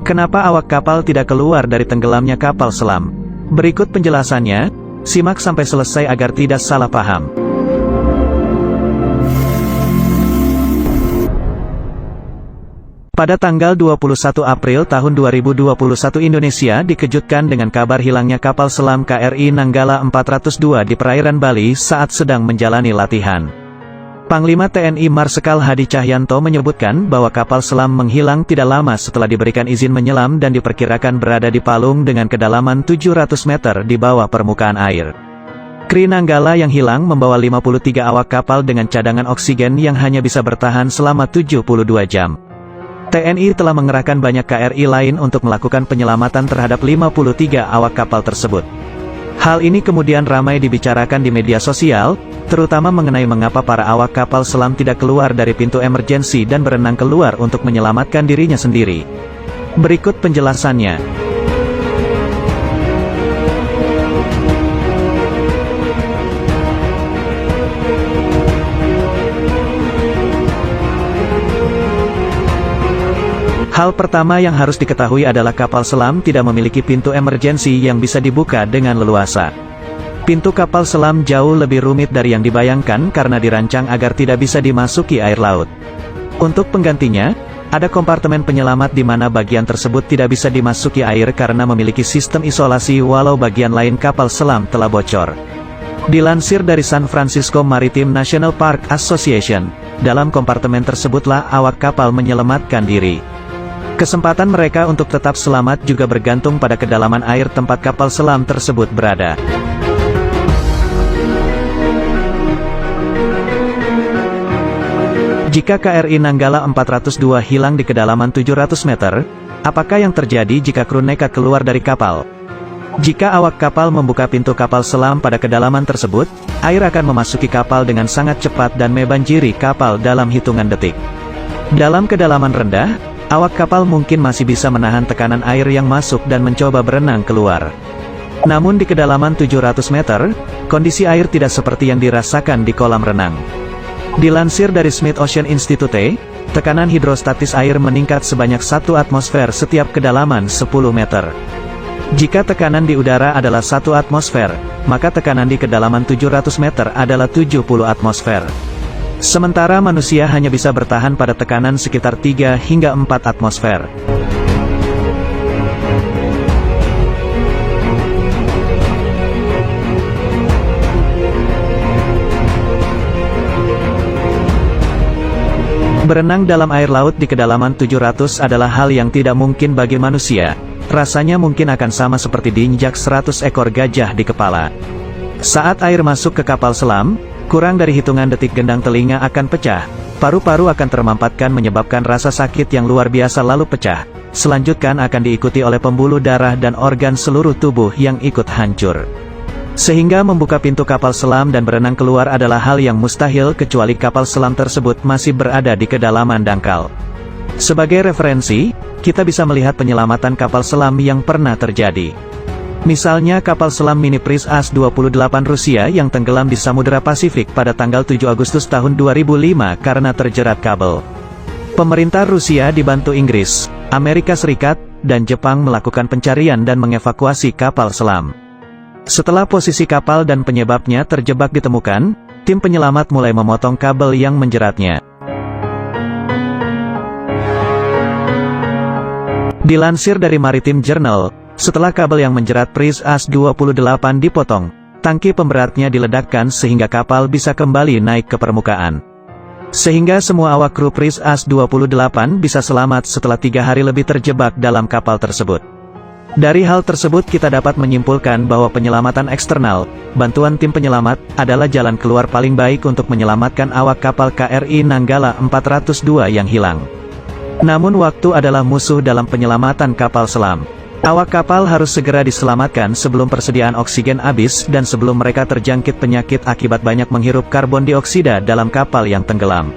Kenapa awak kapal tidak keluar dari tenggelamnya kapal selam? Berikut penjelasannya, simak sampai selesai agar tidak salah paham. Pada tanggal 21 April tahun 2021 Indonesia dikejutkan dengan kabar hilangnya kapal selam KRI Nanggala 402 di perairan Bali saat sedang menjalani latihan. Panglima TNI Marsikal Hadi Cahyanto menyebutkan bahwa kapal selam menghilang tidak lama setelah diberikan izin menyelam dan diperkirakan berada di palung dengan kedalaman 700 meter di bawah permukaan air. KRI Nanggala yang hilang membawa 53 awak kapal dengan cadangan oksigen yang hanya bisa bertahan selama 72 jam. TNI telah mengerahkan banyak KRI lain untuk melakukan penyelamatan terhadap 53 awak kapal tersebut. Hal ini kemudian ramai dibicarakan di media sosial, terutama mengenai mengapa para awak kapal selam tidak keluar dari pintu emergensi dan berenang keluar untuk menyelamatkan dirinya sendiri. Berikut penjelasannya. Hal pertama yang harus diketahui adalah kapal selam tidak memiliki pintu emergensi yang bisa dibuka dengan leluasa. Pintu kapal selam jauh lebih rumit dari yang dibayangkan karena dirancang agar tidak bisa dimasuki air laut. Untuk penggantinya, ada kompartemen penyelamat di mana bagian tersebut tidak bisa dimasuki air karena memiliki sistem isolasi walau bagian lain kapal selam telah bocor. Dilansir dari San Francisco Maritime National Park Association, dalam kompartemen tersebutlah awak kapal menyelamatkan diri. Kesempatan mereka untuk tetap selamat juga bergantung pada kedalaman air tempat kapal selam tersebut berada. Jika KRI Nanggala 402 hilang di kedalaman 700 meter, apakah yang terjadi jika kru nekat keluar dari kapal? Jika awak kapal membuka pintu kapal selam pada kedalaman tersebut, air akan memasuki kapal dengan sangat cepat dan membanjiri kapal dalam hitungan detik. Dalam kedalaman rendah, awak kapal mungkin masih bisa menahan tekanan air yang masuk dan mencoba berenang keluar. Namun di kedalaman 700 meter, kondisi air tidak seperti yang dirasakan di kolam renang. Dilansir dari Smith Ocean Institute, tekanan hidrostatis air meningkat sebanyak 1 atmosfer setiap kedalaman 10 meter. Jika tekanan di udara adalah 1 atmosfer, maka tekanan di kedalaman 700 meter adalah 70 atmosfer. Sementara manusia hanya bisa bertahan pada tekanan sekitar 3 hingga 4 atmosfer. Berenang dalam air laut di kedalaman 700 adalah hal yang tidak mungkin bagi manusia. Rasanya mungkin akan sama seperti diinjak 100 ekor gajah di kepala. Saat air masuk ke kapal selam, kurang dari hitungan detik gendang telinga akan pecah, paru-paru akan termampatkan menyebabkan rasa sakit yang luar biasa lalu pecah. Selanjutnya akan diikuti oleh pembuluh darah dan organ seluruh tubuh yang ikut hancur. Sehingga membuka pintu kapal selam dan berenang keluar adalah hal yang mustahil kecuali kapal selam tersebut masih berada di kedalaman dangkal. Sebagai referensi, kita bisa melihat penyelamatan kapal selam yang pernah terjadi. Misalnya kapal selam mini Priz As-28 Rusia yang tenggelam di Samudra Pasifik pada tanggal 7 Agustus tahun 2005 karena terjerat kabel. Pemerintah Rusia dibantu Inggris, Amerika Serikat, dan Jepang melakukan pencarian dan mengevakuasi kapal selam. Setelah posisi kapal dan penyebabnya terjebak ditemukan, tim penyelamat mulai memotong kabel yang menjeratnya. Dilansir dari Maritime Journal, setelah kabel yang menjerat Priz As-28 dipotong, tangki pemberatnya diledakkan sehingga kapal bisa kembali naik ke permukaan. Sehingga semua awak kru Priz As-28 bisa selamat setelah 3 hari lebih terjebak dalam kapal tersebut. Dari hal tersebut kita dapat menyimpulkan bahwa penyelamatan eksternal, bantuan tim penyelamat, adalah jalan keluar paling baik untuk menyelamatkan awak kapal KRI Nanggala 402 yang hilang. Namun waktu adalah musuh dalam penyelamatan kapal selam. Awak kapal harus segera diselamatkan sebelum persediaan oksigen habis dan sebelum mereka terjangkit penyakit akibat banyak menghirup karbon dioksida dalam kapal yang tenggelam.